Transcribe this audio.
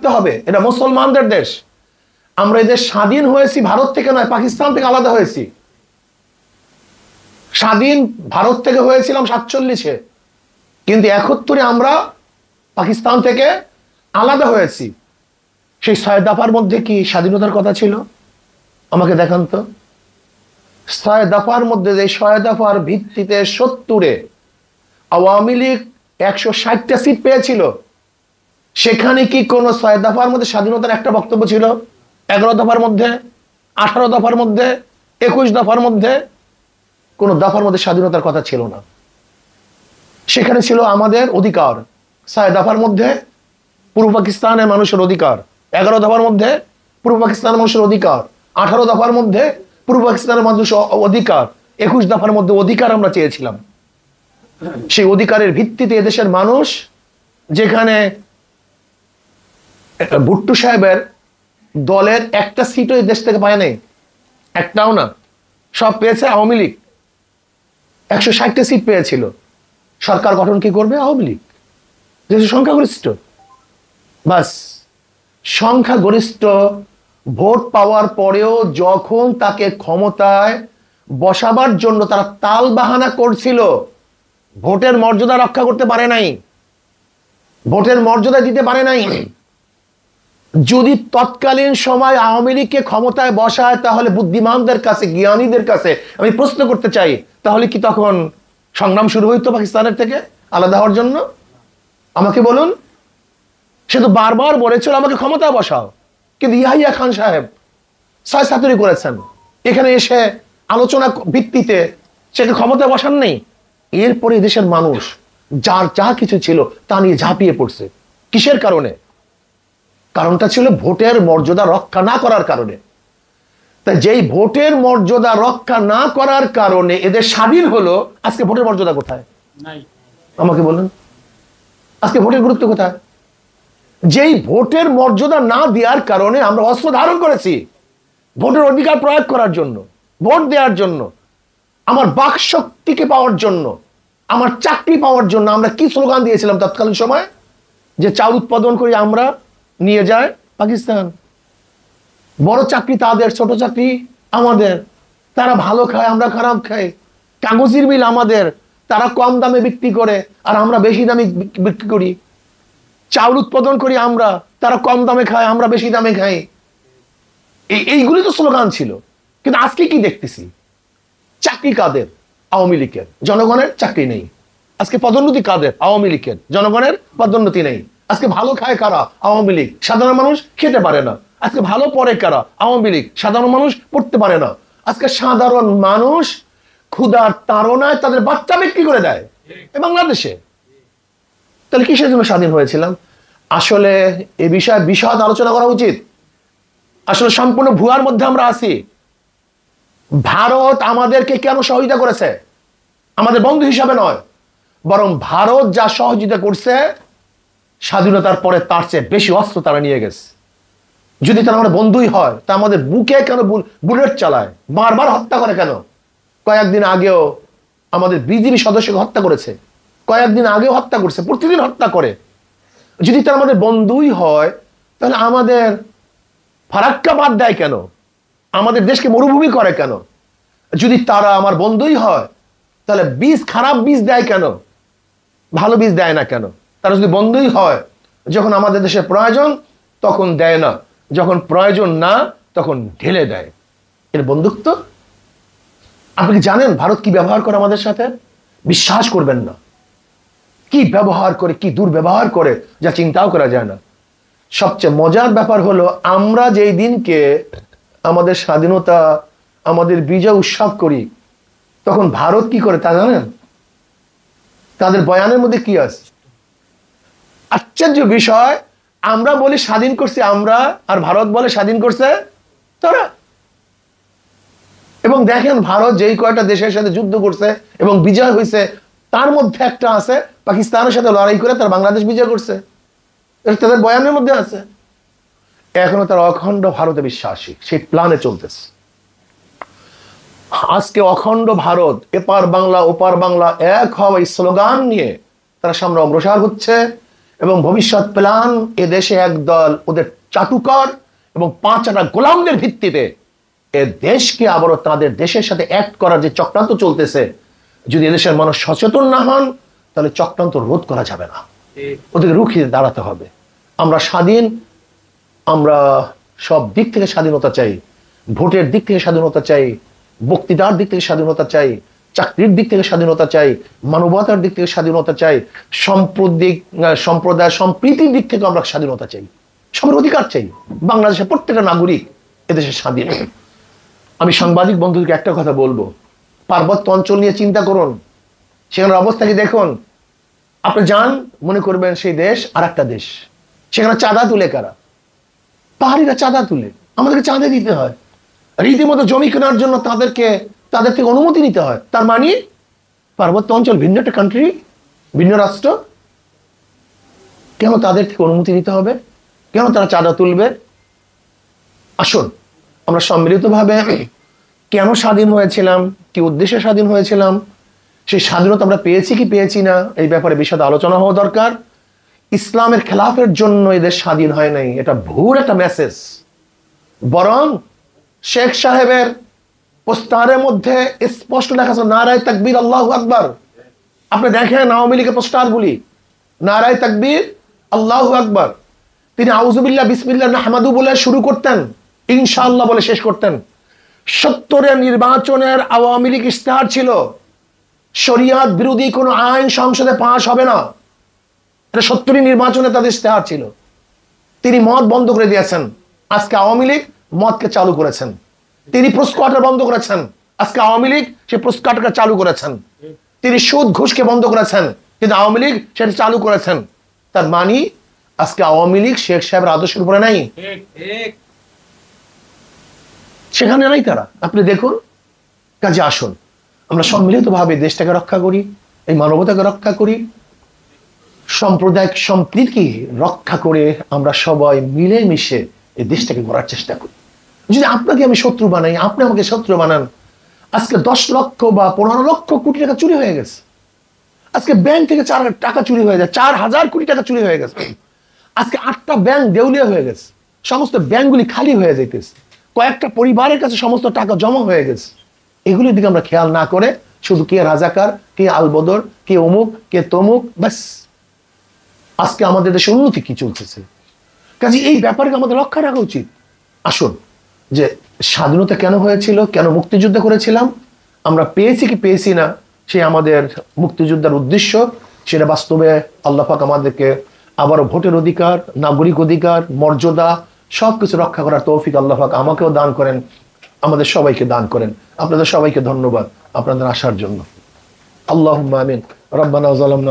হবে, এটা মুসলমানদের দেশ। আমরা এদের স্বাধীন হয়েছি ভারত থেকে নয়, পাকিস্তান থেকে আলাদা হয়েছি। স্বাধীন ভারত থেকে হয়েছিলাম 47-এ, কিন্তু 71-এ আমরা পাকিস্তান থেকে আলাদা হয়েছি। সেই 6 দফার মধ্যে কি স্বাধীনতার কথা ছিল? আমাকে দেখান তো। 6 দফার মধ্যে যে 6 দফার ভিত্তিতে 70-এ আওয়ামী লীগ 160টা সিট পেয়েছিল, সেখানে কি কোন 6 দফার মধ্যে স্বাধীনতার একটা বক্তব্য ছিল? 11 দফার মধ্যে, 18 দফার মধ্যে, 21 দফার মধ্যে কোন দফার মধ্যে স্বাধীনতার কথা ছিল না। সেখানে ছিল আমাদের অধিকার। 6 দফার মধ্যে পূর্ব পাকিস্তানের মানুষের অধিকার, 11 দফার মধ্যে পূর্ব পাকিস্তানের মানুষের অধিকার, 18 দফার মধ্যে পূর্ব পাকিস্তানের মানুষের অধিকার, 21 দফার মধ্যে অধিকার আমরা চেয়েছিলাম। সেই অধিকারের ভিত্তিতে এদেশের মানুষ, যেখানে ভুট্টো সাহেবের দলের একটা সিটও এই দেশ থেকে পায় নাই, একটাও না, সব পেয়েছে আওয়ামী লীগ। 160টা সিট পেয়েছিল। সরকার গঠন কি করবে? আওয়ামী লীগ, দেশের সংখ্যাগরিষ্ঠ। বাস, সংখ্যাগরিষ্ঠ ভোট পাওয়ার পরেও যখন তাকে ক্ষমতায় বসাবার জন্য তারা তাল বাহানা করছিল, ভোটের মর্যাদা রক্ষা করতে পারে নাই, ভোটের মর্যাদা দিতে পারে নাই। যদি তৎকালীন সময় আওয়ামী লীগকে ক্ষমতায় বসায়, তাহলে বুদ্ধিমানদের কাছে, জ্ঞানীদের কাছে আমি প্রশ্ন করতে চাই, তাহলে কি তখন সংগ্রাম শুরু হইতো পাকিস্তানের থেকে আলাদা হওয়ার জন্য? আমাকে বলুন। সে তো বারবার বলেছিল আমাকে ক্ষমতায় বসাও, কিন্তু ইয়াহিয়া খান সাহেব 6-7 করেছেন, এখানে এসে আলোচনা ভিত্তিতে সেকে ক্ষমতায় বসান নেই। এরপরে দেশের মানুষ যার যা কিছু ছিল তা নিয়ে ঝাঁপিয়ে পড়ছে। কিসের কারণে? কারণটা ছিল ভোটের মর্যাদা রক্ষা না করার কারণে। তাই যেই ভোটের মর্যাদা রক্ষা না করার কারণে এদের স্বাধীন হলো, আজকে ভোটের মর্যাদা কোথায়? আমাকে বলুন, আজকে ভোটের গুরুত্ব কোথায়? যেই ভোটের মর্যাদা না দেওয়ার কারণে আমরা অস্ত্র ধারণ করেছি ভোটের অধিকার প্রয়োগ করার জন্য, ভোট দেওয়ার জন্য, আমার বাক শক্তিকে পাওয়ার জন্য, আমার চাকরি পাওয়ার জন্য। আমরা কি স্লোগান দিয়েছিলাম তৎকালীন সময়? যে চাউল উৎপাদন করি আমরা, নিয়ে যায় পাকিস্তান। বড় চাকরি তাদের, ছোট চাকরি আমাদের। তারা ভালো খায়, আমরা খারাপ খাই। কাগজের মিল আমাদের, তারা কম দামে বিক্রি করে আর আমরা বেশি দামে বিক্রি করি। চাউল উৎপাদন করি আমরা, তারা কম দামে খায়, আমরা বেশি দামে খাই। এইগুলি তো স্লোগান ছিল। কিন্তু আজকে কি দেখতেছি? চাকরি কাদের? আওয়ামী লীগের। জনগণের চাকরি নেই। আজকে পদোন্নতি কাদের? আওয়ামী লীগের। জনগণের পদোন্নতি নেই। আজকে ভালো খায় কারা? আওয়ামী লীগ। সাধারণ মানুষ খেতে পারে না। আজকে ভালো পড়ে কারা? আওয়ামী লীগ। সাধারণ মানুষ পড়তে পারে না। আজকে সাধারণ মানুষ ক্ষুধার তাড়নায় তাদের বাচ্চা বিক্রি করে দেয় বাংলাদেশে। তাহলে কিসের জন্য স্বাধীন হয়েছিলাম? আসলে এ বিষয়ে বিশদ আলোচনা করা উচিত। আসলে সম্পূর্ণ ভুয়ার মধ্যে আমরা আছি। ভারত আমাদেরকে কেন সহযোগিতা করেছে? আমাদের বন্ধু হিসাবে নয়, বরং ভারত যা সহযোগিতা করছে স্বাধীনতার পরে তার চেয়ে বেশি অস্ত্র তারা নিয়ে গেছে। যদি তারা আমাদের বন্ধুই হয়, তা আমাদের বুকে কেন বুলেট চালায়, বারবার হত্যা করে কেন? কয়েকদিন আগেও আমাদের বিজিবি সদস্যকে হত্যা করেছে, কয়েকদিন আগেও হত্যা করছে, প্রতিদিন হত্যা করে। যদি তারা আমাদের বন্ধুই হয়, তাহলে আমাদের ফারাক্কা বাদ দেয় কেন? আমাদের দেশকে মরুভূমি করে কেন? যদি তারা আমার বন্ধুই হয়, তাহলে বীজ, খারাপ বীজ দেয় কেন? ভালো বীজ দেয় না কেন? তারা যদি বন্ধুই হয়, যখন আমাদের দেশে প্রয়োজন তখন দেয় না, যখন প্রয়োজন না তখন ঢেলে দেয়। এর বন্ধুত্ব। আপনি কি জানেন ভারত কি ব্যবহার করে আমাদের সাথে? বিশ্বাস করবেন না। কি ব্যবহার করে, কি দুর্ব্যবহার করে, যা চিন্তাও করা যায় না। সবচেয়ে মজার ব্যাপার হলো, আমরা যেই দিনকে আমাদের স্বাধীনতা, আমাদের বিজয় উৎসব করি, তখন ভারত কি করে তা জানেন? তাদের বয়ানের মধ্যে কি আছে? আশ্চর্য বিষয়, আমরা বলি স্বাধীন করছি আমরা, আর ভারত বলে স্বাধীন করছে তারা। এবং দেখেন, ভারত যেই কয়টা দেশের সাথে যুদ্ধ করছে এবং বিজয় হয়েছে, তার মধ্যে একটা আছে পাকিস্তানের সাথে লড়াই করে তারা বাংলাদেশ বিজয় করছে। তাদের বয়ানের মধ্যে আছে। এখনো তারা অখণ্ড ভারতে বিশ্বাসী, সেই প্ল্যানে চলতেছে। আজকে অখণ্ড ভারত, এপার বাংলা ওপার বাংলা এক হওয়া, এই স্লোগান নিয়ে তারা সামনে অগ্রসর হচ্ছে এবং ভবিষ্যৎ প্ল্যান, এদেশে একদল ওদের চাটুকর এবং 5 গোলামদের ভিত্তিতে এ দেশকে আবারও তাদের দেশের সাথে অ্যাক্ট করার যে চক্রান্ত চলতেছে, যদি এদেশের মানুষ সচেতন না হন তাহলে চক্রান্ত রোধ করা যাবে না, ওদেরকে রুখে দাঁড়াতে হবে। আমরা স্বাধীন, আমরা সব দিক থেকে স্বাধীনতা চাই, ভোটের দিক থেকে স্বাধীনতা চাই, বক্তৃতার দিক থেকে স্বাধীনতা চাই, চাকরির দিক থেকে স্বাধীনতা চাই, মানবতার দিক থেকে স্বাধীনতা চাই, সম্প্রদায় সম্প্রীতির দিক থেকে আমরা স্বাধীনতা চাই, সবার অধিকার চাই। বাংলাদেশের প্রত্যেকটা নাগরিক এদেশের স্বাধীন। আমি সাংবাদিক বন্ধুদেরকে একটা কথা বলবো, পার্বত্য অঞ্চল নিয়ে চিন্তা করুন, সেখানের অবস্থা কি দেখুন। আপনি যান, মনে করবেন সেই দেশ আর একটা দেশ। সেখানে চাঁদা তুলে কারা? পাহাড়িরা চাঁদা তুলে, আমাদেরকে চাঁদা দিতে হয়। রীতিমতো জমি কেনার জন্য তাদের থেকে অনুমতি নিতে হয়। তার মানে পার্বত্য অঞ্চল ভিন্ন একটা কান্ট্রি, ভিন্ন রাষ্ট্র, কেন তাদের থেকে অনুমতি নিতে হবে? কেন তারা চাঁদা তুলবে? আসুন আমরা সম্মিলিতভাবে কেন স্বাধীন হয়েছিলাম, কি উদ্দেশ্যে স্বাধীন হয়েছিলাম, সেই স্বাধীনতা আমরা পেয়েছি কি পেয়েছি না, এই ব্যাপারে বিশদ আলোচনা হওয়া দরকার। ইসলামের খেলাফের জন্য এদের স্বাধীন হয় নাই, এটা ভুল একটা মেসেজ। বরং শেখ সাহেবের পোস্টারের মধ্যে স্পষ্ট লেখা আছে নারায়ে তাকবীর আল্লাহু আকবার। আপনি দেখেন আওয়ামী লীগের পোস্টারগুলি, নারায়ে তাকবীর আল্লাহু আকবার। তিনি আউযুবিল্লাহ বিসমিল্লাহ নাহমাদু বলে শুরু করতেন, ইনশাআল্লাহ বলে শেষ করতেন। 70-এর নির্বাচনের আওয়ামী লীগ ইশতেহার ছিল, শরিয়াত বিরোধী কোনো আইন সংসদে পাস হবে না, এটা 70 নির্বাচনে তাদের ইশতেহার ছিল। তিনি মদ বন্ধ করে দিয়েছেন, আজকে আওয়ামী লীগ মদকে চালু করেছেন। তিনি প্রস্কোয়াটার বন্ধ করেছেন, আজকে আওয়ামী লীগ সে প্রস্কোয়াটাকে চালু করেছেন। তিনি সুদ ঘুষকে বন্ধ করেছেন, কিন্তু আওয়ামী লীগ সেটা চালু করেছেন। তার মানে আজকে আওয়ামী লীগ শেখ সাহেবের আদর্শের উপরে নাই, সেখানে নাই তারা। আপনি দেখুন, কাজে আসুন আমরা সম্মিলিতভাবে দেশটাকে রক্ষা করি, এই মানবতাকে রক্ষা করি, সাম্প্রদায়িক সম্প্রীতি রক্ষা করে আমরা সবাই মিলেমিশে এই দেশটাকে গড়ার চেষ্টা করি। যদি আপনাকে আমি শত্রু বানাই, আপনি আমাকে শত্রু বানান, আজকে 10 লক্ষ বা 15 লক্ষ কোটি টাকা চুরি হয়ে গেছে। আজকে ব্যাংক থেকে টাকা চুরি হয়ে যায়, 4000 কোটি টাকা চুরি হয়ে গেছে। আজকে 8টা ব্যাংক দেউলিয়া হয়ে গেছে, সমস্ত ব্যাংকগুলি খালি হয়ে যাইতেছে, কয়েকটা পরিবারের কাছে সমস্ত টাকা জমা হয়ে গেছে। এগুলির দিকে আমরা খেয়াল না করে শুধু কে রাজাকার, কে আলবদর, কে অমুক, কে তমুক, ব্যাস। আজকে আমাদের দেশে উন্নতি কি চলতেছে, কাজে এই ব্যাপারে আমাদের লক্ষ্য রাখা উচিত। আসুন, যে স্বাধীনতা কেন হয়েছিল, কেন মুক্তিযুদ্ধ করেছিলাম, আমরা পেয়েছি কি পেয়েছি না, সেই আমাদের মুক্তিযুদ্ধের উদ্দেশ্য, সেটা বাস্তবে আল্লাহ পাক আমাদেরকে আবারও ভোটের অধিকার, নাগরিক অধিকার, মর্যাদা সবকিছু রক্ষা করার তৌফিক আল্লাহ পাক আমাকেও দান করেন, আমাদের সবাইকে দান করেন। আপনাদের সবাইকে ধন্যবাদ আপনাদের আসার জন্য। আল্লাহুম্মা আমিন। রব্বানা যালামনা